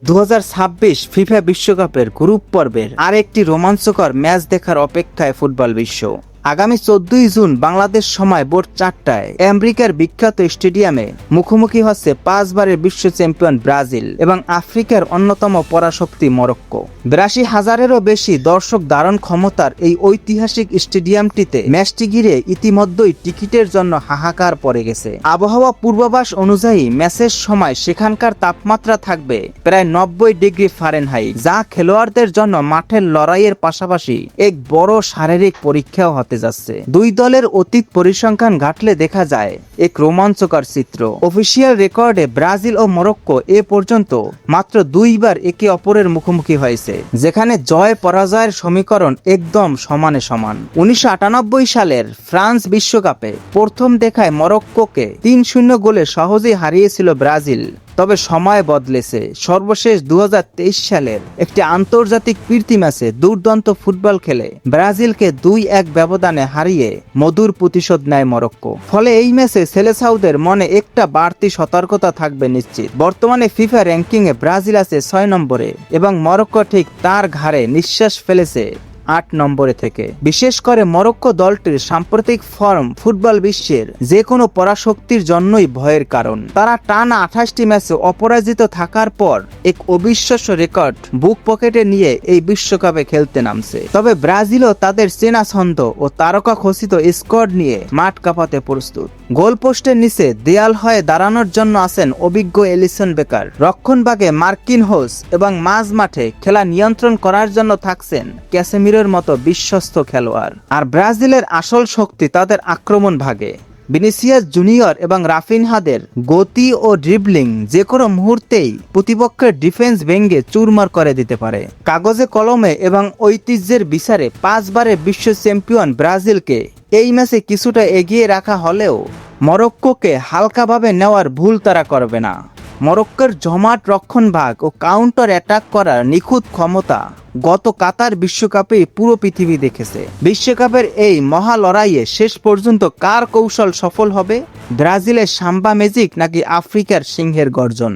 2026 FIFA বিশ্বকাপের group পর্বের আরেকটি রোমাঞ্চকর ম্যাচ দেখার অপেক্ষায় ফুটবল বিশ্ব। আগামী 14 জুন বাংলাদেশ সময় ভোর 4টায় আমেরিকার বিখ্যাত স্টেডিয়ামে মুখোমুখি হচ্ছে 5 বারের বিশ্ব চ্যাম্পিয়ন ব্রাজিল এবং আফ্রিকার অন্যতম পরাশক্তি মরক্কো। 82,000-এরও বেশি দর্শক ধারণ ক্ষমতার এই ঐতিহাসিক স্টেডিয়ামটিতে ম্যাচটি ঘিরে ইতিমধ্যেই টিকিটের জন্য হাহাকার পড়ে গেছে। আবহাওয়া পূর্বাভাস অনুযায়ী ম্যাচের সময় সেখানকার তাপমাত্রা থাকবে প্রায় 90 ডিগ্রি ফারেনহাইট, যা খেলোয়াড়দের জন্য মাঠের লড়াইয়ের পাশাপাশি এক বড় শারীরিক পরীক্ষাও হতে যাচ্ছে। দুই দলের অতীত পরিসংখ্যান ঘাটলে দেখা যায় এক রোমাঞ্চকর চিত্র। অফিসিয়াল রেকর্ডে ব্রাজিল ও মরক্কো এ পর্যন্ত মাত্র 2 বার একে অপরের মুখোমুখি হয়েছে, যেখানে জয় পরাজয়ের সমীকরণ একদম সমানে সমান। 1998 সালের ফ্রান্স বিশ্বকাপে প্রথম দেখায় মরক্কোকে 3-0 গোলে সহজেই হারিয়েছিল ব্রাজিল। তবে সময় বদলেছে। সর্বশেষ 2023 সালের একটি আন্তর্জাতিক প্রীতি ম্যাচে দুর্দান্ত ফুটবল খেলে ব্রাজিলকে 2-1 ব্যবধানে হারিয়ে মধুর প্রতিশোধ নেয় মরক্কো। ফলে এই ম্যাচে সেলেসাউদের মনে একটা বাড়তি সতর্কতা থাকবে নিশ্চিত। বর্তমানে ফিফা র্যাঙ্কিংয়ে ব্রাজিল আছে 6 নম্বরে এবং মরক্কো ঠিক তার ঘাড়ে নিঃশ্বাস ফেলেছে 8 নম্বরে থেকে। বিশেষ করে মরক্কো দলটির সাম্প্রতিক ফর্ম ফুটবল বিশ্বের যে কোনো পরাশক্তির জন্যই ভয়ের কারণ। তারা টানা 28টি ম্যাচে অপরাজিত থাকার পর এক অবিশ্বাস্য রেকর্ড বুক পকেটে নিয়ে এই বিশ্বকাপে খেলতে নামছে। তবে ব্রাজিলও তাদের চেনা ছন্দ ও তারকা খচিত স্কোয়াড নিয়ে মাঠ কাঁপাতে প্রস্তুত। গোলপোস্টের নিচে দেয়াল হয়ে দাঁড়ানোর জন্য আছেন অভিজ্ঞ এলিসন বেকার, রক্ষণভাগে মার্কিনহোস এবং মাঝ মাঠে খেলা নিয়ন্ত্রণ করার জন্য থাকছেন ক্যাসেমিরোর মতো বিশ্বস্ত খেলোয়াড়। আর ব্রাজিলের আসল শক্তি তাদের আক্রমণ ভাগে। ভিনিসিয়াস জুনিয়র এবং রাফিনহাদের গতি ও ড্রিবলিং যে কোনো মুহূর্তেই প্রতিপক্ষের ডিফেন্স ভেঙে চুরমার করে দিতে পারে। কাগজে কলমে এবং ঐতিহ্যের বিচারে 5 বারের বিশ্ব চ্যাম্পিয়ন ব্রাজিলকে এই ম্যাচে কিছুটা এগিয়ে রাখা হলেও মরক্কোকে হালকাভাবে নেওয়ার ভুল তারা করবে না। মরক্কোর জমাট রক্ষণভাগ ও কাউন্টার অ্যাটাক করার নিখুঁত ক্ষমতা গত কাতার বিশ্বকাপে পুরো পৃথিবী দেখেছে। বিশ্বকাপের এই মহা লড়াইয়ে শেষ পর্যন্ত কার কৌশল সফল হবে? ব্রাজিলের সাম্বা ম্যাজিক নাকি আফ্রিকার সিংহের গর্জন?